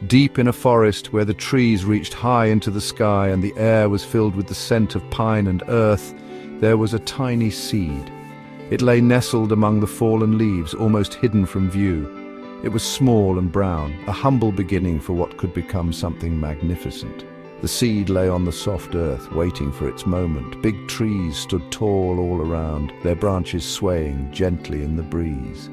Deep in a forest where the trees reached high into the sky and the air was filled with the scent of pine and earth, there was a tiny seed. It lay nestled among the fallen leaves, almost hidden from view. It was small and brown, a humble beginning for what could become something magnificent. The seed lay on the soft earth, waiting for its moment. Big trees stood tall all around, their branches swaying gently in the breeze.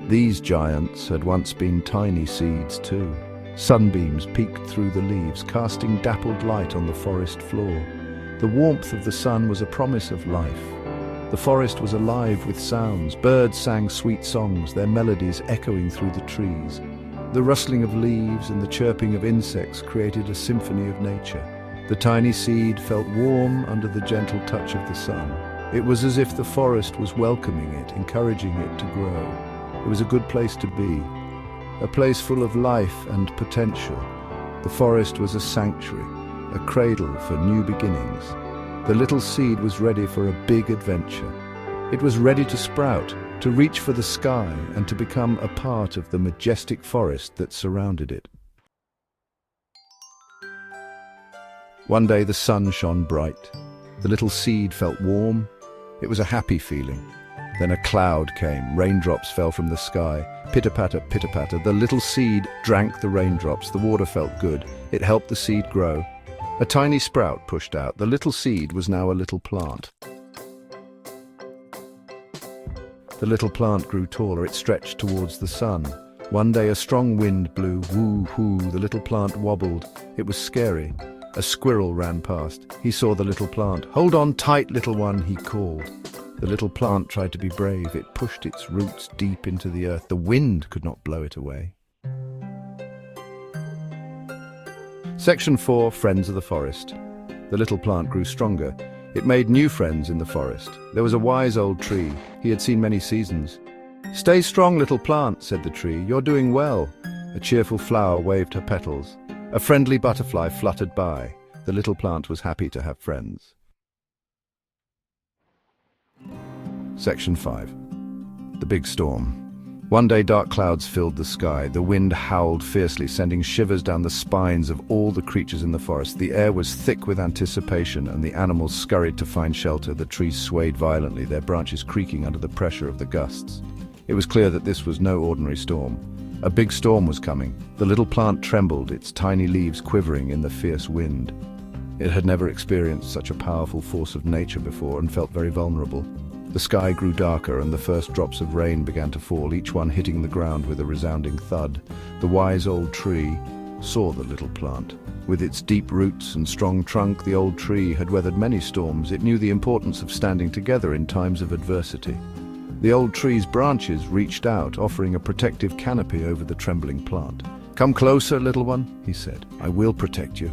These giants had once been tiny seeds too. Sunbeams peeked through the leaves, casting dappled light on the forest floor. The warmth of the sun was a promise of life. The forest was alive with sounds. Birds sang sweet songs, their melodies echoing through the trees. The rustling of leaves and the chirping of insects created a symphony of nature. The tiny seed felt warm under the gentle touch of the sun. It was as if the forest was welcoming it, encouraging it to grow. It was a good place to be, a place full of life and potential. The forest was a sanctuary, a cradle for new beginnings. The little seed was ready for a big adventure. It was ready to sprout, to reach for the sky, and to become a part of the majestic forest that surrounded it. One day the sun shone bright. The little seed felt warm. It was a happy feeling. Then a cloud came. Raindrops fell from the sky. Pitter-patter, pitter-patter. The little seed drank the raindrops. The water felt good. It helped the seed grow. A tiny sprout pushed out. The little seed was now a little plant. The little plant grew taller. It stretched towards the sun. One day a strong wind blew. Woo-hoo, the little plant wobbled. It was scary. A squirrel ran past. He saw the little plant. "Hold on tight, little one," he called. The little plant tried to be brave. It pushed its roots deep into the earth. The wind could not blow it away. Section 4, Friends of the Forest. The little plant grew stronger. It made new friends in the forest. There was a wise old tree. He had seen many seasons. "Stay strong, little plant," said the tree. "You're doing well." A cheerful flower waved her petals. A friendly butterfly fluttered by. The little plant was happy to have friends. Section 5. The Big Storm. One day dark clouds filled the sky. The wind howled fiercely, sending shivers down the spines of all the creatures in the forest. The air was thick with anticipation, and the animals scurried to find shelter. The trees swayed violently, their branches creaking under the pressure of the gusts. It was clear that this was no ordinary storm. A big storm was coming. The little plant trembled, its tiny leaves quivering in the fierce wind. It had never experienced such a powerful force of nature before and felt very vulnerable. The sky grew darker and the first drops of rain began to fall, each one hitting the ground with a resounding thud. The wise old tree saw the little plant. With its deep roots and strong trunk, the old tree had weathered many storms. It knew the importance of standing together in times of adversity. The old tree's branches reached out, offering a protective canopy over the trembling plant. "Come closer, little one," he said. "I will protect you."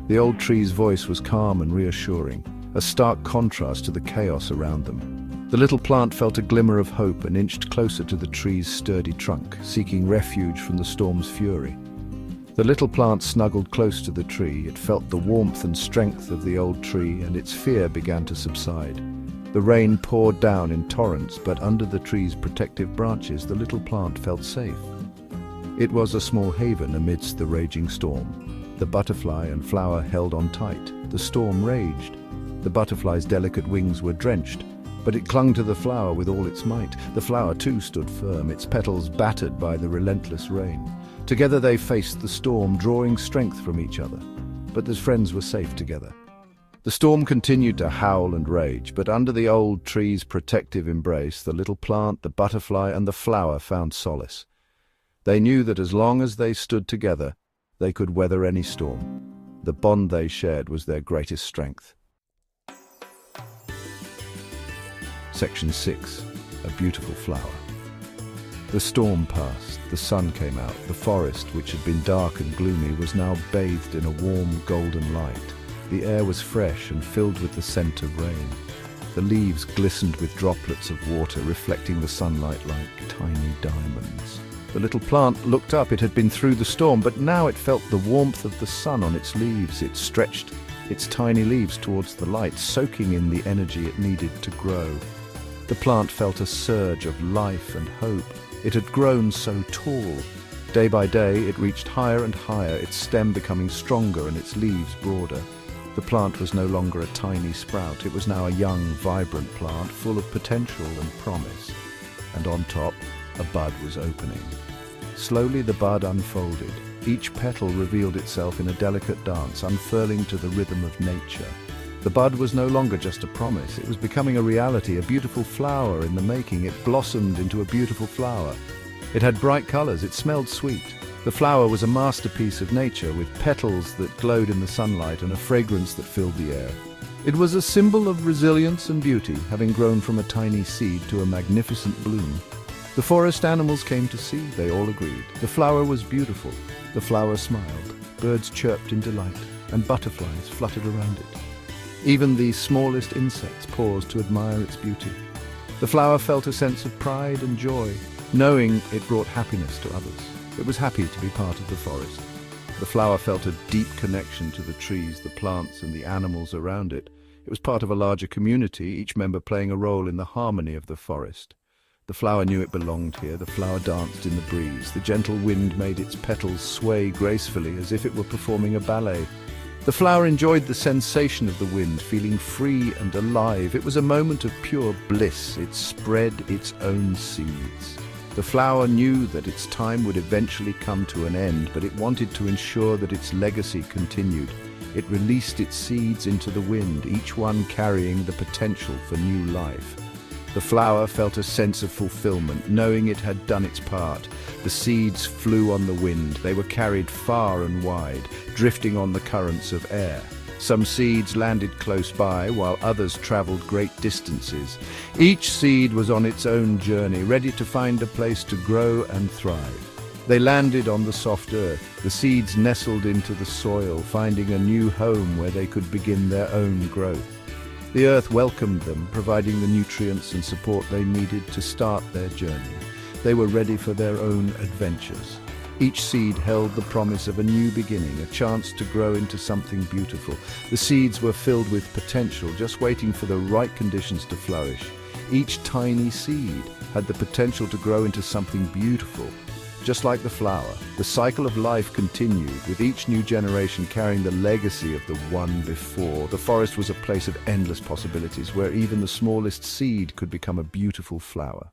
The old tree's voice was calm and reassuring, a stark contrast to the chaos around them. The little plant felt a glimmer of hope and inched closer to the tree's sturdy trunk, seeking refuge from the storm's fury. The little plant snuggled close to the tree. It felt the warmth and strength of the old tree, and its fear began to subside. The rain poured down in torrents, but under the tree's protective branches, the little plant felt safe. It was a small haven amidst the raging storm. The butterfly and flower held on tight. The storm raged. The butterfly's delicate wings were drenched, but it clung to the flower with all its might. The flower too stood firm, its petals battered by the relentless rain. Together they faced the storm, drawing strength from each other. But the friends were safe together. The storm continued to howl and rage, but under the old tree's protective embrace, the little plant, the butterfly, and the flower found solace. They knew that as long as they stood together, they could weather any storm. The bond they shared was their greatest strength. Section 6. A Beautiful Flower. The storm passed, the sun came out. The forest, which had been dark and gloomy, was now bathed in a warm golden light. The air was fresh and filled with the scent of rain. The leaves glistened with droplets of water, reflecting the sunlight like tiny diamonds. The little plant looked up. It had been through the storm, but now it felt the warmth of the sun on its leaves. It stretched its tiny leaves towards the light, soaking in the energy it needed to grow. The plant felt a surge of life and hope. It had grown so tall. Day by day, it reached higher and higher, its stem becoming stronger and its leaves broader. The plant was no longer a tiny sprout. It was now a young, vibrant plant full of potential and promise. And on top, a bud was opening. Slowly the bud unfolded. Each petal revealed itself in a delicate dance, unfurling to the rhythm of nature. The bud was no longer just a promise. It was becoming a reality, a beautiful flower in the making. It blossomed into a beautiful flower. It had bright colors. It smelled sweet. The flower was a masterpiece of nature, with petals that glowed in the sunlight and a fragrance that filled the air. It was a symbol of resilience and beauty, having grown from a tiny seed to a magnificent bloom. The forest animals came to see, they all agreed. The flower was beautiful. The flower smiled. Birds chirped in delight, and butterflies fluttered around it. Even the smallest insects paused to admire its beauty. The flower felt a sense of pride and joy, knowing it brought happiness to others. It was happy to be part of the forest. The flower felt a deep connection to the trees, the plants, and the animals around it. It was part of a larger community, each member playing a role in the harmony of the forest. The flower knew it belonged here. The flower danced in the breeze. The gentle wind made its petals sway gracefully as if it were performing a ballet. The flower enjoyed the sensation of the wind, feeling free and alive. It was a moment of pure bliss. It spread its own seeds. The flower knew that its time would eventually come to an end, but it wanted to ensure that its legacy continued. It released its seeds into the wind, each one carrying the potential for new life. The flower felt a sense of fulfillment, knowing it had done its part. The seeds flew on the wind. They were carried far and wide, drifting on the currents of air. Some seeds landed close by, while others traveled great distances. Each seed was on its own journey, ready to find a place to grow and thrive. They landed on the soft earth. The seeds nestled into the soil, finding a new home where they could begin their own growth. The earth welcomed them, providing the nutrients and support they needed to start their journey. They were ready for their own adventures. Each seed held the promise of a new beginning, a chance to grow into something beautiful. The seeds were filled with potential, just waiting for the right conditions to flourish. Each tiny seed had the potential to grow into something beautiful. Just like the flower, the cycle of life continued, with each new generation carrying the legacy of the one before. The forest was a place of endless possibilities, where even the smallest seed could become a beautiful flower.